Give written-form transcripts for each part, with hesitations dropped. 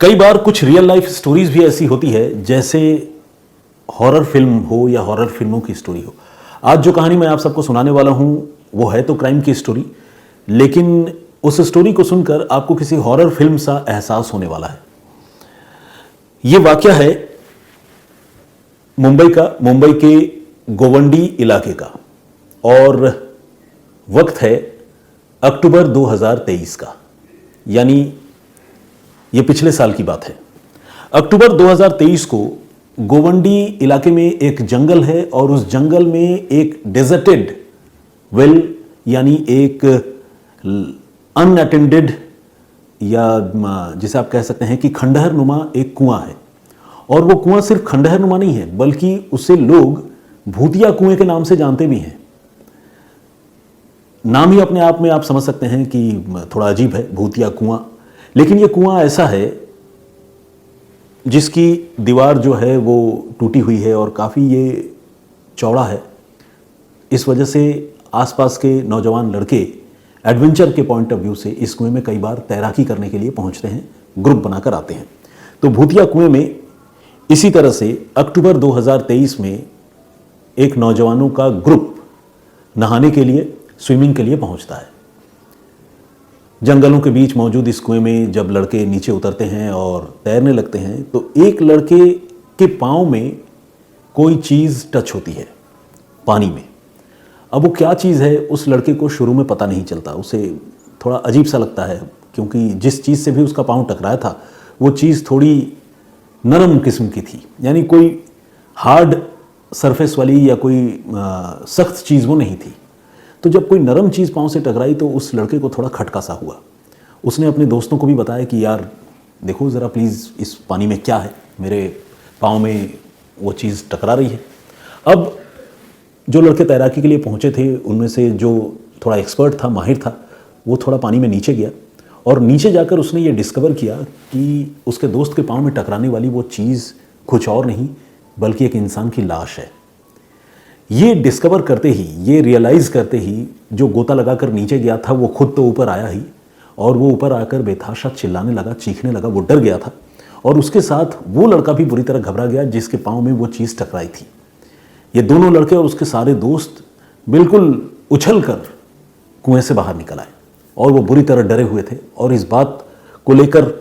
कई बार कुछ real life stories भी ऐसी होती है जैसे हॉरर फिल्म हो या हॉरर फिल्मों की स्टोरी हो। आज जो कहानी मैं आप सबको सुनाने वाला हूं वो है तो क्राइम की स्टोरी, लेकिन उस स्टोरी को सुनकर आपको किसी हॉरर फिल्म सा एहसास होने वाला है। ये वाकया है मुंबई के गोवंडी इलाके का और वक्त है अक्टूबर 2023 का, यानी ये पिछले साल की बात है। अक्टूबर 2023 को गोवंडी इलाके में एक जंगल है और उस जंगल में एक डेजर्टेड वेल यानी एक अनअटेंडेड या जिसे आप कह सकते हैं कि खंडहर नुमा एक कुआं है। और वो कुआं सिर्फ खंडहर नुमा नहीं है बल्कि उसे लोग भूतिया कुएं के नाम से जानते भी हैं। नाम ही अपने आप में आप समझ सकते हैं कि थोड़ा अजीब है, भूतिया कुआं। लेकिन ये कुआं ऐसा है जिसकी दीवार जो है वो टूटी हुई है और काफ़ी ये चौड़ा है। इस वजह से आसपास के नौजवान लड़के एडवेंचर के पॉइंट ऑफ व्यू से इस कुएं में कई बार तैराकी करने के लिए पहुंचते हैं, ग्रुप बनाकर आते हैं। तो भूतिया कुएं में इसी तरह से अक्टूबर 2023 में एक नौजवानों का ग्रुप नहाने के लिए, स्विमिंग के लिए पहुंचता है। जंगलों के बीच मौजूद इस कुएं में जब लड़के नीचे उतरते हैं और तैरने लगते हैं तो एक लड़के के पाँव में कोई चीज़ टच होती है पानी में। अब वो क्या चीज़ है उस लड़के को शुरू में पता नहीं चलता, उसे थोड़ा अजीब सा लगता है क्योंकि जिस चीज़ से भी उसका पाँव टकराया था वो चीज़ थोड़ी नरम किस्म की थी, यानी कोई हार्ड सरफेस वाली या कोई सख्त चीज़ वो नहीं थी। तो जब कोई नरम चीज़ पाँव से टकराई तो उस लड़के को थोड़ा खटका सा हुआ। उसने अपने दोस्तों को भी बताया कि यार देखो ज़रा प्लीज़ इस पानी में क्या है, मेरे पाँव में वो चीज़ टकरा रही है। अब जो लड़के तैराकी के लिए पहुँचे थे उनमें से जो थोड़ा एक्सपर्ट था, माहिर था, वो थोड़ा पानी में नीचे गया और नीचे जाकर उसने ये डिस्कवर किया कि उसके दोस्त के पाँव में टकराने वाली वो चीज़ कुछ और नहीं बल्कि एक इंसान की लाश है। ये डिस्कवर करते ही, ये रियलाइज़ करते ही जो गोता लगाकर नीचे गया था वो खुद तो ऊपर आया ही और वो ऊपर आकर बेतहाशा चिल्लाने लगा, चीखने लगा। वो डर गया था और उसके साथ वो लड़का भी बुरी तरह घबरा गया जिसके पाँव में वो चीज़ टकराई थी। ये दोनों लड़के और उसके सारे दोस्त बिल्कुल उछलकर कुएं से बाहर निकल आए और वो बुरी तरह डरे हुए थे और इस बात को लेकर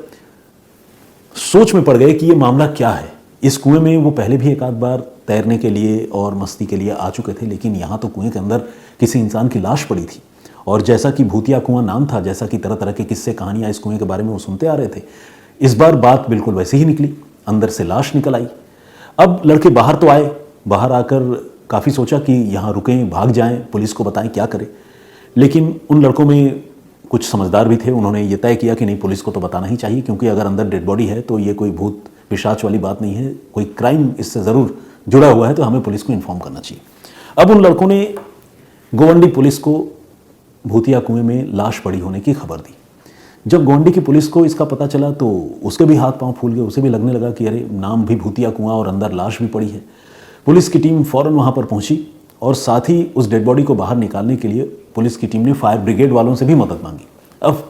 सोच में पड़ गए कि ये मामला क्या है। इस कुएं में वो पहले भी एक आध बार तैरने के लिए और मस्ती के लिए आ चुके थे, लेकिन यहाँ तो कुएं के अंदर किसी इंसान की लाश पड़ी थी। और जैसा कि भूतिया कुआं नाम था, जैसा कि तरह तरह के किस्से कहानियाँ इस कुएं के बारे में वो सुनते आ रहे थे, इस बार बात बिल्कुल वैसे ही निकली, अंदर से लाश निकल आई। अब लड़के बाहर तो आए, बाहर आकर काफ़ी सोचा कि यहाँ रुकें, भाग जाएँ, पुलिस को बताएं, क्या करें। लेकिन उन लड़कों में कुछ समझदार भी थे, उन्होंने ये तय किया कि नहीं, पुलिस को तो बताना ही चाहिए क्योंकि अगर अंदर डेड बॉडी है तो ये कोई भूत पिशाच वाली बात नहीं है, कोई क्राइम इससे ज़रूर जुड़ा हुआ है, तो हमें पुलिस को इन्फॉर्म करना चाहिए। अब उन लड़कों ने गोवंडी पुलिस को भूतिया कुएं में लाश पड़ी होने की खबर दी। जब गोवंडी की पुलिस को इसका पता चला तो उसके भी हाथ पांव फूल गए, उसे भी लगने लगा कि अरे नाम भी भूतिया कुआं और अंदर लाश भी पड़ी है। पुलिस की टीम फ़ौरन वहाँ पर पहुँची और साथ ही उस डेड बॉडी को बाहर निकालने के लिए पुलिस की टीम ने फायर ब्रिगेड वालों से भी मदद मांगी। अब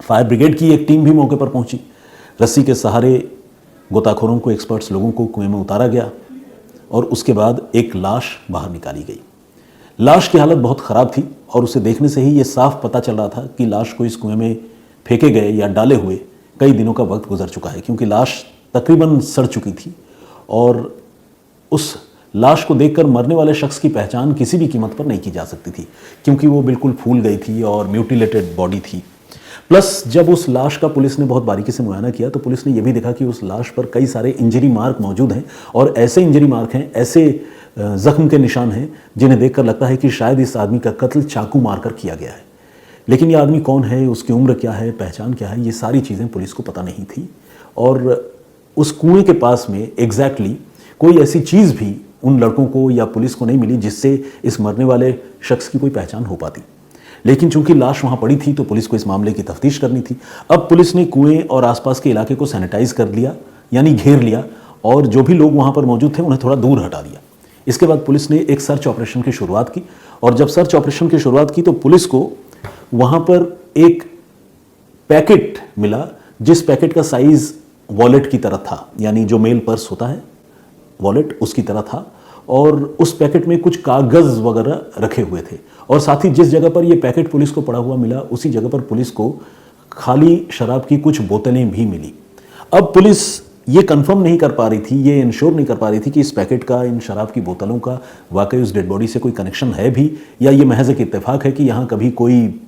फायर ब्रिगेड की एक टीम भी मौके पर पहुँची। रस्सी के सहारे गोताखोरों को, एक्सपर्ट्स लोगों को कुएं में उतारा गया और उसके बाद एक लाश बाहर निकाली गई। लाश की हालत बहुत ख़राब थी और उसे देखने से ही ये साफ पता चल रहा था कि लाश को इस कुएं में फेंके गए या डाले हुए कई दिनों का वक्त गुजर चुका है, क्योंकि लाश तकरीबन सड़ चुकी थी और उस लाश को देखकर मरने वाले शख्स की पहचान किसी भी कीमत पर नहीं की जा सकती थी क्योंकि वो बिल्कुल फूल गई थी और म्यूटिलेटेड बॉडी थी। प्लस जब उस लाश का पुलिस ने बहुत बारीकी से मुआयना किया तो पुलिस ने यह भी देखा कि उस लाश पर कई सारे इंजरी मार्क मौजूद हैं और ऐसे इंजरी मार्क हैं, ऐसे जख्म के निशान हैं जिन्हें देखकर लगता है कि शायद इस आदमी का कत्ल चाकू मारकर किया गया है। लेकिन ये आदमी कौन है, उसकी उम्र क्या है, पहचान क्या है, ये सारी चीज़ें पुलिस को पता नहीं थी। और उस कुएं के पास में एग्जैक्टली कोई ऐसी चीज़ भी उन लड़कों को या पुलिस को नहीं मिली जिससे इस मरने वाले शख्स की कोई पहचान हो पाती। लेकिन चूंकि लाश वहाँ पड़ी थी तो पुलिस को इस मामले की तफ्तीश करनी थी। अब पुलिस ने कुएं और आसपास के इलाके को सैनिटाइज कर लिया, यानी घेर लिया, और जो भी लोग वहाँ पर मौजूद थे उन्हें थोड़ा दूर हटा दिया। इसके बाद पुलिस ने एक सर्च ऑपरेशन की शुरुआत की और जब सर्च ऑपरेशन की शुरुआत की तो पुलिस को वहाँ पर एक पैकेट मिला जिस पैकेट का साइज वॉलेट की तरह था, यानी जो मेल पर्स होता है वॉलेट उसकी तरह था, और उस पैकेट में कुछ कागज़ वगैरह रखे हुए थे। और साथ ही जिस जगह पर यह पैकेट पुलिस को पड़ा हुआ मिला उसी जगह पर पुलिस को खाली शराब की कुछ बोतलें भी मिली। अब पुलिस ये कंफर्म नहीं कर पा रही थी, ये इंश्योर नहीं कर पा रही थी कि इस पैकेट का, इन शराब की बोतलों का वाकई उस डेड बॉडी से कोई कनेक्शन है भी, या ये महज एक इत्तेफाक है कि यहाँ कभी कोई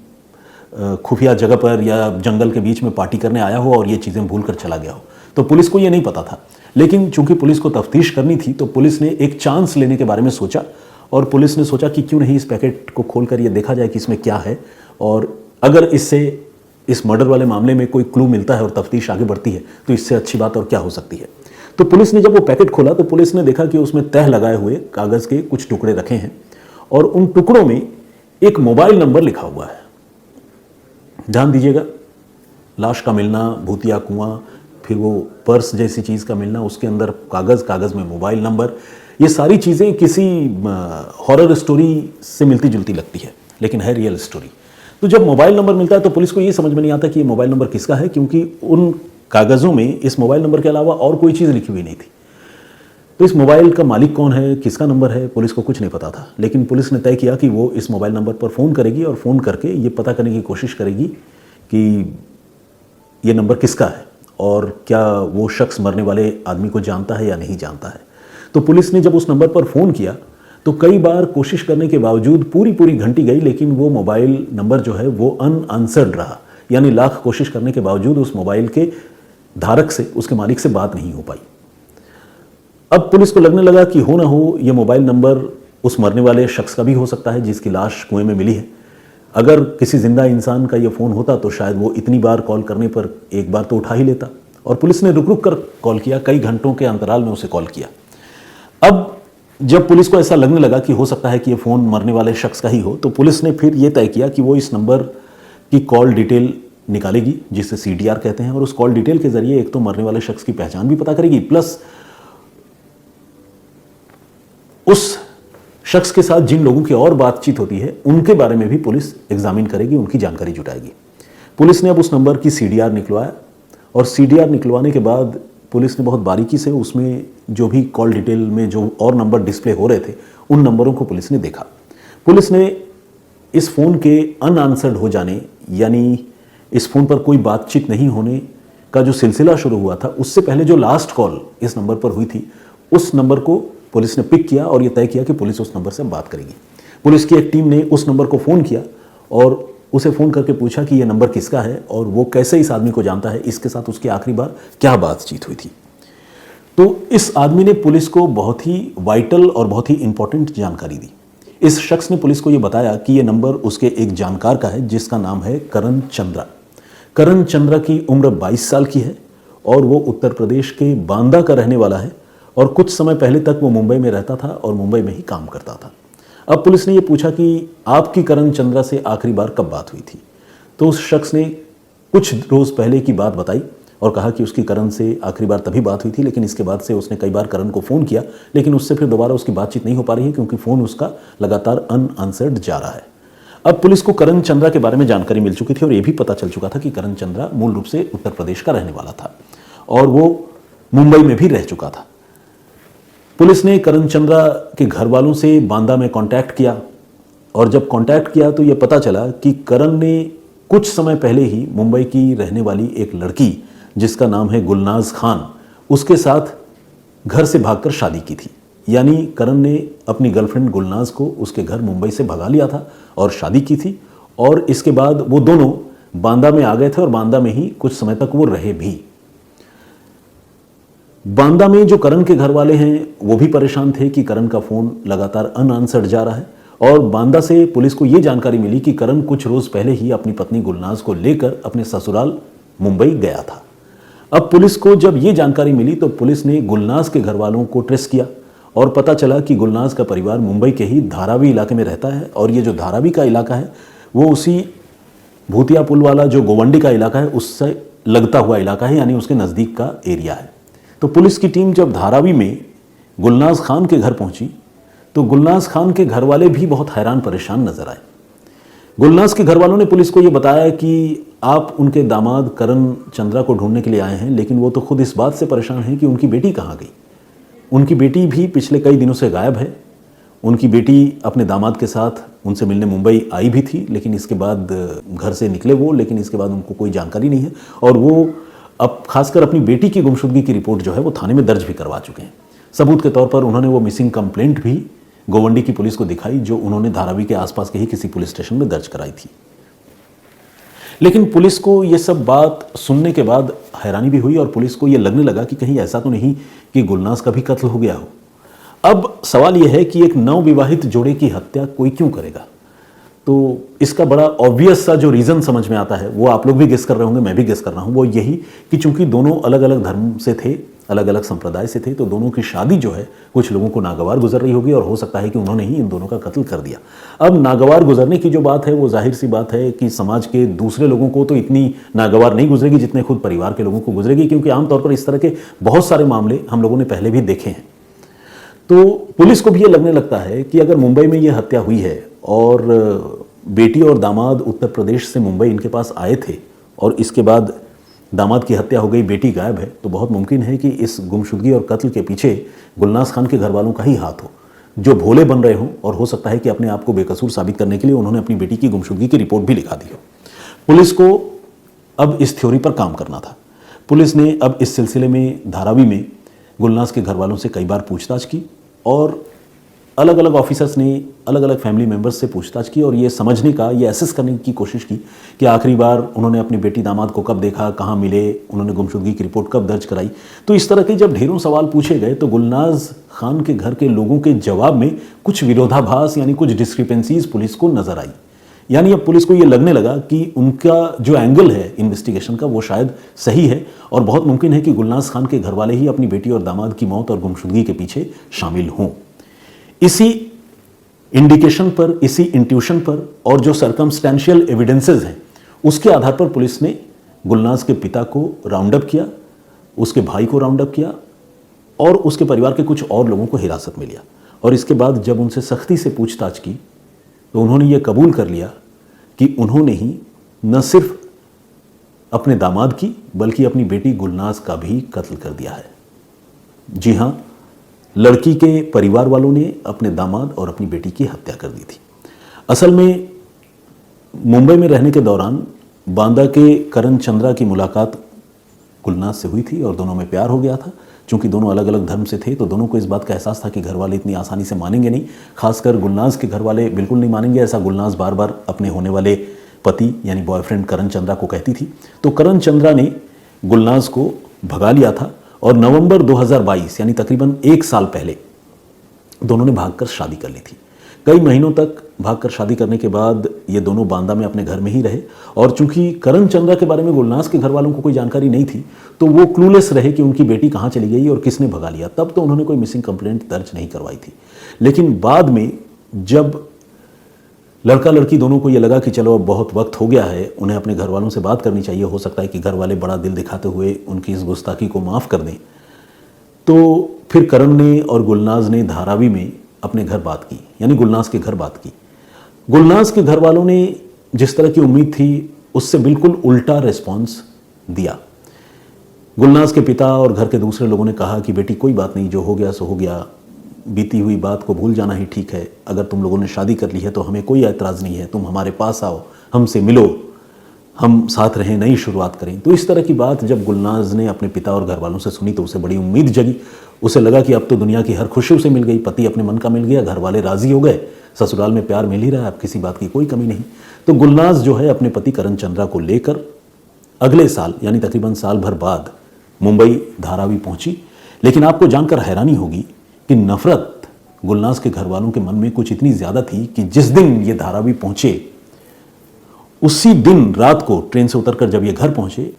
खुफिया जगह पर या जंगल के बीच में पार्टी करने आया हो और ये चीज़ें भूल कर चला गया हो। तो पुलिस को ये नहीं पता था। लेकिन चूंकि पुलिस को तफ्तीश करनी थी तो पुलिस ने एक चांस लेने के बारे में सोचा, और पुलिस ने सोचा कि क्यों नहीं इस पैकेट को खोलकर ये देखा जाए कि इसमें क्या है, और अगर इससे इस मर्डर वाले मामले में कोई क्लू मिलता है और तफ्तीश आगे बढ़ती है तो इससे अच्छी बात और क्या हो सकती है। तो पुलिस ने जब वो पैकेट खोला तो पुलिस ने देखा कि उसमें तह लगाए हुए कागज़ के कुछ टुकड़े रखे हैं, और उन टुकड़ों में एक मोबाइल नंबर लिखा हुआ है। ध्यान दीजिएगा, लाश का मिलना, भूतिया कुआं, फिर वो पर्स जैसी चीज़ का मिलना, उसके अंदर कागज़ में मोबाइल नंबर, ये सारी चीज़ें किसी हॉरर स्टोरी से मिलती जुलती लगती है, लेकिन है रियल स्टोरी। तो जब मोबाइल नंबर मिलता है तो पुलिस को ये समझ में नहीं आता कि ये मोबाइल नंबर किसका है, क्योंकि उन कागज़ों में इस मोबाइल नंबर के अलावा और कोई चीज़ लिखी हुई नहीं थी। तो इस मोबाइल का मालिक कौन है, किसका नंबर है, पुलिस को कुछ नहीं पता था। लेकिन पुलिस ने तय किया कि वो इस मोबाइल नंबर पर फ़ोन करेगी और फ़ोन करके ये पता करने की कोशिश करेगी कि ये नंबर किसका है और क्या वो शख्स मरने वाले आदमी को जानता है या नहीं जानता है। तो पुलिस ने जब उस नंबर पर फ़ोन किया तो कई बार कोशिश करने के बावजूद पूरी घंटी गई, लेकिन वो मोबाइल नंबर जो है वो अनआंसर्ड रहा, यानी लाख कोशिश करने के बावजूद उस मोबाइल के धारक से, उसके मालिक से बात नहीं हो पाई। अब पुलिस को लगने लगा कि हो ना हो ये मोबाइल नंबर उस मरने वाले शख्स का भी हो सकता है जिसकी लाश कुएं में मिली है। अगर किसी जिंदा इंसान का ये फ़ोन होता तो शायद वो इतनी बार कॉल करने पर एक बार तो उठा ही लेता, और पुलिस ने रुक रुक कर कॉल किया, कई घंटों के अंतराल में उसे कॉल किया। अब जब पुलिस को ऐसा लगने लगा कि हो सकता है कि ये फ़ोन मरने वाले शख्स का ही हो, तो पुलिस ने फिर ये तय किया कि वो इस नंबर की कॉल डिटेल निकालेगी, जिसे CDR कहते हैं, और उस कॉल डिटेल के जरिए एक तो मरने वाले शख्स की पहचान भी पता करेगी, प्लस उस शख्स के साथ जिन लोगों की और बातचीत होती है उनके बारे में भी पुलिस एग्जामिन करेगी, उनकी जानकारी जुटाएगी। पुलिस ने अब उस नंबर की CDR निकलवाया, और CDR निकलवाने के बाद पुलिस ने बहुत बारीकी से उसमें जो भी कॉल डिटेल में जो और नंबर डिस्प्ले हो रहे थे उन नंबरों को पुलिस ने देखा। पुलिस ने इस फ़ोन के अनआंसर्ड हो जाने, यानी इस फ़ोन पर कोई बातचीत नहीं होने का जो सिलसिला शुरू हुआ था, उससे पहले जो लास्ट कॉल इस नंबर पर हुई थी उस नंबर को पुलिस ने पिक किया और ये तय किया कि पुलिस उस नंबर से बात करेगी। पुलिस की एक टीम ने उस नंबर को फ़ोन किया और उसे फ़ोन करके पूछा कि ये नंबर किसका है और वो कैसे इस आदमी को जानता है, इसके साथ उसकी आखिरी बार क्या बातचीत हुई थी। तो इस आदमी ने पुलिस को बहुत ही वाइटल और बहुत ही इंपॉर्टेंट जानकारी दी। इस शख्स ने पुलिस को ये बताया कि ये नंबर उसके एक जानकार का है जिसका नाम है करण चंद्रा। करण चंद्रा की उम्र 22 साल की है और वो उत्तर प्रदेश के बांदा का रहने वाला है, और कुछ समय पहले तक वो मुंबई में रहता था और मुंबई में ही काम करता था। अब पुलिस ने ये पूछा कि आपकी करण चंद्रा से आखिरी बार कब बात हुई थी, तो उस शख्स ने कुछ रोज़ पहले की बात बताई और कहा कि उसकी करण से आखिरी बार तभी बात हुई थी, लेकिन इसके बाद से उसने कई बार करण को फ़ोन किया, लेकिन उससे फिर दोबारा उसकी बातचीत नहीं हो पा रही है क्योंकि फ़ोन उसका लगातार अनआंसर्ड जा रहा है। अब पुलिस को करण चंद्रा के बारे में जानकारी मिल चुकी थी और ये भी पता चल चुका था कि करण चंद्रा मूल रूप से उत्तर प्रदेश का रहने वाला था और वो मुंबई में भी रह चुका था। पुलिस ने करण चंद्रा के घर वालों से बांदा में कांटेक्ट किया, और जब कांटेक्ट किया तो ये पता चला कि करण ने कुछ समय पहले ही मुंबई की रहने वाली एक लड़की जिसका नाम है गुलनाज खान, उसके साथ घर से भागकर शादी की थी। यानी करण ने अपनी गर्लफ्रेंड गुलनाज को उसके घर मुंबई से भगा लिया था और शादी की थी, और इसके बाद वो दोनों बांदा में आ गए थे और बांदा में ही कुछ समय तक वो रहे भी। बांदा में जो करण के घर वाले हैं वो भी परेशान थे कि करण का फ़ोन लगातार अनआंसर्ड जा रहा है, और बांदा से पुलिस को ये जानकारी मिली कि करण कुछ रोज़ पहले ही अपनी पत्नी गुलनाज को लेकर अपने ससुराल मुंबई गया था। अब पुलिस को जब ये जानकारी मिली तो पुलिस ने गुलनाज के घर वालों को ट्रेस किया और पता चला कि गुलनाज का परिवार मुंबई के ही धारावी इलाके में रहता है, और ये जो धारावी का इलाका है वो उसी भूतिया पुल वाला जो गोवंडी का इलाका है उससे लगता हुआ इलाका है, यानी उसके नज़दीक का एरिया है। तो पुलिस की टीम जब धारावी में गुलनाज खान के घर पहुंची तो गुलनाज खान के घर वाले भी बहुत हैरान परेशान नजर आए। गुलनाज के घर वालों ने पुलिस को यह बताया कि आप उनके दामाद करण चंद्रा को ढूंढने के लिए आए हैं, लेकिन वो तो खुद इस बात से परेशान हैं कि उनकी बेटी कहाँ गई। उनकी बेटी भी पिछले कई दिनों से गायब है। उनकी बेटी अपने दामाद के साथ उनसे मिलने मुंबई आई भी थी, लेकिन इसके बाद घर से निकले वो, लेकिन इसके बाद उनको कोई जानकारी नहीं है। और वो अब खासकर अपनी बेटी की गुमशुदगी की रिपोर्ट जो है वो थाने में दर्ज भी करवा चुके हैं। सबूत के तौर पर उन्होंने वो मिसिंग कंप्लेंट भी गोवंडी की पुलिस को दिखाई, जो उन्होंने धारावी के आसपास के ही किसी पुलिस स्टेशन में दर्ज कराई थी। लेकिन पुलिस को ये सब बात सुनने के बाद हैरानी भी हुई और पुलिस को ये लगने लगा कि कहीं ऐसा तो नहीं कि गुलनाज का भी कत्ल हो गया हो। अब सवाल यह है कि एक नवविवाहित जोड़े की हत्या कोई क्यों करेगा? तो इसका बड़ा ऑब्वियस सा जो रीज़न समझ में आता है, वो आप लोग भी गेस कर रहे होंगे, मैं भी गेस कर रहा हूँ, वो यही कि चूंकि दोनों अलग अलग धर्म से थे, अलग अलग संप्रदाय से थे, तो दोनों की शादी जो है कुछ लोगों को नागवार गुजर रही होगी और हो सकता है कि उन्होंने ही इन दोनों का कत्ल कर दिया। अब नागवार गुजरने की जो बात है वो जाहिर सी बात है कि समाज के दूसरे लोगों को तो इतनी नागवार नहीं गुजरेगी जितने खुद परिवार के लोगों को गुजरेगी, क्योंकि आमतौर पर इस तरह के बहुत सारे मामले हम लोगों ने पहले भी देखे हैं। तो पुलिस को भी ये लगने लगता है कि अगर मुंबई में ये हत्या हुई है और बेटी और दामाद उत्तर प्रदेश से मुंबई इनके पास आए थे और इसके बाद दामाद की हत्या हो गई, बेटी गायब है, तो बहुत मुमकिन है कि इस गुमशुदगी और कत्ल के पीछे गुलनाज खान के घर वालों का ही हाथ हो, जो भोले बन रहे हों, और हो सकता है कि अपने आप को बेकसूर साबित करने के लिए उन्होंने अपनी बेटी की गुमशुदगी की रिपोर्ट भी लिखा दी हो। पुलिस को अब इस थ्योरी पर काम करना था। पुलिस ने अब इस सिलसिले में धारावी में गुलनाज के घर वालों से कई बार पूछताछ की और अलग अलग ऑफिसर्स ने अलग अलग फैमिली मेंबर्स से पूछताछ की और ये समझने का, ये एसेस करने की कोशिश की कि आखिरी बार उन्होंने अपनी बेटी दामाद को कब देखा, कहाँ मिले, उन्होंने गुमशुदगी की रिपोर्ट कब दर्ज कराई। तो इस तरह के जब ढेरों सवाल पूछे गए तो गुलनाज खान के घर के लोगों के जवाब में कुछ विरोधाभास यानी कुछ डिस्क्रिपेंसीज पुलिस को नजर आई। यानी अब पुलिस को ये लगने लगा कि उनका जो एंगल है इन्वेस्टिगेशन का वो शायद सही है और बहुत मुमकिन है कि गुलनाज खान के घर वाले ही अपनी बेटी और दामाद की मौत और गुमशुदगी के पीछे शामिल हों। इसी इंडिकेशन पर, इसी इंट्यूशन पर और जो सर्कमस्टेंशियल एविडेंसेस हैं उसके आधार पर पुलिस ने गुलनाज के पिता को राउंड अप किया, उसके भाई को राउंड अप किया और उसके परिवार के कुछ और लोगों को हिरासत में लिया। और इसके बाद जब उनसे सख्ती से पूछताछ की तो उन्होंने ये कबूल कर लिया कि उन्होंने ही न सिर्फ अपने दामाद की बल्कि अपनी बेटी गुलनाज का भी कत्ल कर दिया है। जी हां, लड़की के परिवार वालों ने अपने दामाद और अपनी बेटी की हत्या कर दी थी। असल में मुंबई में रहने के दौरान बांदा के करण चंद्रा की मुलाकात गुलनाज से हुई थी और दोनों में प्यार हो गया था। चूंकि दोनों अलग अलग धर्म से थे तो दोनों को इस बात का एहसास था कि घर वाले इतनी आसानी से मानेंगे नहीं, खासकर गुलनाज के घर वाले बिल्कुल नहीं मानेंगे, ऐसा गुलनाज बार बार अपने होने वाले पति यानी बॉयफ्रेंड करण चंद्रा को कहती थी। तो करण चंद्रा ने गुलनाज को भगा लिया था और नवंबर 2022 यानी तकरीबन 1 साल पहले दोनों ने भागकर शादी कर ली थी। कई महीनों तक भागकर शादी करने के बाद ये दोनों बांदा में अपने घर में ही रहे और चूंकि करण चंद्रा के बारे में गुलनाज के घर वालों को कोई जानकारी नहीं थी तो वो क्लूलेस रहे कि उनकी बेटी कहाँ चली गई और किसने भगा लिया। तब तो उन्होंने कोई मिसिंग कंप्लेंट दर्ज नहीं करवाई थी। लेकिन बाद में जब लड़का लड़की दोनों को ये लगा कि चलो अब बहुत वक्त हो गया है, उन्हें अपने घर वालों से बात करनी चाहिए, हो सकता है कि घर वाले बड़ा दिल दिखाते हुए उनकी इस गुस्ताखी को माफ़ कर दें, तो फिर करण ने और गुलनाज ने धारावी में अपने घर बात की, यानी गुलनाज के घर बात की। गुलनाज के घर वालों ने जिस तरह की उम्मीद थी उससे बिल्कुल उल्टा रिस्पॉन्स दिया। गुलनाज के पिता और घर के दूसरे लोगों ने कहा कि बेटी कोई बात नहीं, जो हो गया सो हो गया, बीती हुई बात को भूल जाना ही ठीक है, अगर तुम लोगों ने शादी कर ली है तो हमें कोई ऐतराज़ नहीं है, तुम हमारे पास आओ, हमसे मिलो, हम साथ रहें, नई शुरुआत करें। तो इस तरह की बात जब गुलनाज ने अपने पिता और घर वालों से सुनी तो उसे बड़ी उम्मीद जगी। उसे लगा कि अब तो दुनिया की हर खुशी उसे मिल गई, पति अपने मन का मिल गया, घर वाले राजी हो गए, ससुराल में प्यार मिल ही रहा है, अब किसी बात की कोई कमी नहीं। तो गुलनाज जो है अपने पति करण चंद्रा को लेकर अगले साल यानी तकरीबन साल भर बाद मुंबई धारावी पहुंची। लेकिन आपको जानकर हैरानी होगी कि नफरत गुलनाज के घर वालों के मन में कुछ इतनी ज़्यादा थी कि जिस दिन ये धारावी पहुंचे उसी दिन रात को ट्रेन से उतरकर जब ये घर पहुंचे,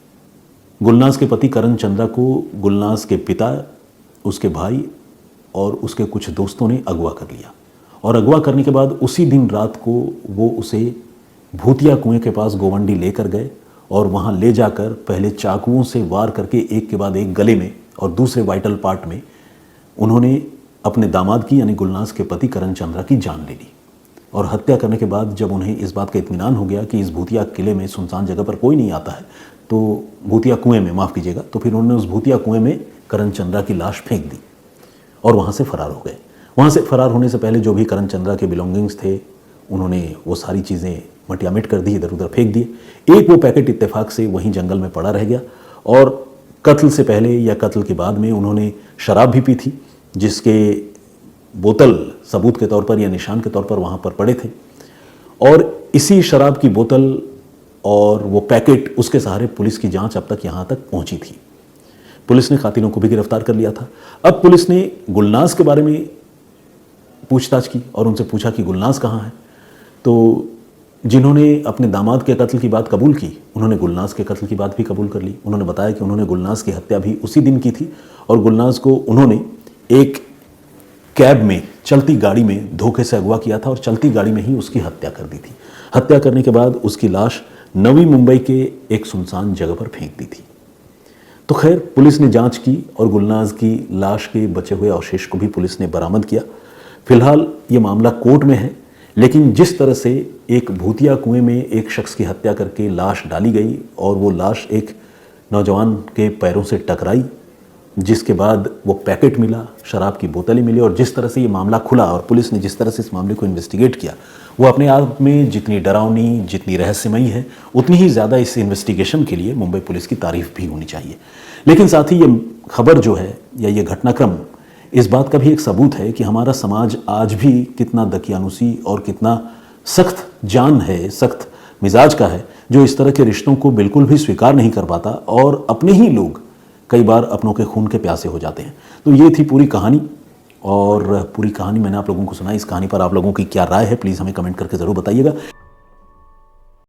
गुलनाज के पति करण चंद्रा को गुलनाज के पिता, उसके भाई और उसके कुछ दोस्तों ने अगवा कर लिया। और अगवा करने के बाद उसी दिन रात को वो उसे भूतिया कुएं के पास गोवंडी लेकर गए और वहाँ ले जाकर पहले चाकुओं से वार करके एक के बाद एक गले में और दूसरे वाइटल पार्ट में उन्होंने अपने दामाद की यानी गुलनाज के पति करण चंद्रा की जान ले ली। और हत्या करने के बाद जब उन्हें इस बात का इत्मीनान हो गया कि इस भूतिया किले में सुनसान जगह पर कोई नहीं आता है, तो भूतिया कुएं में, माफ़ कीजिएगा, तो फिर उन्होंने उस भूतिया कुएं में करण चंद्रा की लाश फेंक दी और वहाँ से फरार हो गए। वहाँ से फरार होने से पहले जो भी करण चंद्रा के बिलोंगिंग्स थे उन्होंने वो सारी चीज़ें मटियामिट कर दी, इधर उधर फेंक दिए। एक वो पैकेट इत्तेफाक से वहीं जंगल में पड़ा रह गया और कत्ल से पहले या कत्ल के बाद में उन्होंने शराब भी पी थी, जिसके बोतल सबूत के तौर पर या निशान के तौर पर वहाँ पर पड़े थे। और इसी शराब की बोतल और वो पैकेट, उसके सहारे पुलिस की जांच अब तक यहाँ तक पहुँची थी। पुलिस ने कातिलों को भी गिरफ्तार कर लिया था। अब पुलिस ने गुलनाज के बारे में पूछताछ की और उनसे पूछा कि गुलनाज कहाँ है। तो जिन्होंने अपने दामाद के कत्ल की बात कबूल की, उन्होंने गुलनाज के कत्ल की बात भी कबूल कर ली। उन्होंने बताया कि उन्होंने गुलनाज की हत्या भी उसी दिन की थी और गुलनाज को उन्होंने एक कैब में, चलती गाड़ी में धोखे से अगवा किया था और चलती गाड़ी में ही उसकी हत्या कर दी थी। हत्या करने के बाद उसकी लाश नवी मुंबई के एक सुनसान जगह पर फेंक दी थी। तो खैर, पुलिस ने जांच की और गुलनाज की लाश के बचे हुए अवशेष को भी पुलिस ने बरामद किया। फिलहाल ये मामला कोर्ट में है, लेकिन जिस तरह से एक भूतिया कुएं में एक शख्स की हत्या करके लाश डाली गई और वो लाश एक नौजवान के पैरों से टकराई, जिसके बाद वो पैकेट मिला, शराब की बोतलें मिली, और जिस तरह से ये मामला खुला और पुलिस ने जिस तरह से इस मामले को इन्वेस्टिगेट किया, वो अपने आप में जितनी डरावनी, जितनी रहस्यमयी है, उतनी ही ज़्यादा इस इन्वेस्टिगेशन के लिए मुंबई पुलिस की तारीफ भी होनी चाहिए। लेकिन साथ ही ये खबर जो है या ये घटनाक्रम इस बात का भी एक सबूत है कि हमारा समाज आज भी कितना दकियानुसी और कितना सख्त जान है, सख्त मिजाज का है, जो इस तरह के रिश्तों को बिल्कुल भी स्वीकार नहीं कर पाता और अपने ही लोग कई बार अपनों के खून के प्यासे हो जाते हैं। तो ये थी पूरी कहानी, और पूरी कहानी मैंने आप लोगों को सुनाई। इस कहानी पर आप लोगों की क्या राय है, प्लीज़ हमें कमेंट करके ज़रूर बताइएगा।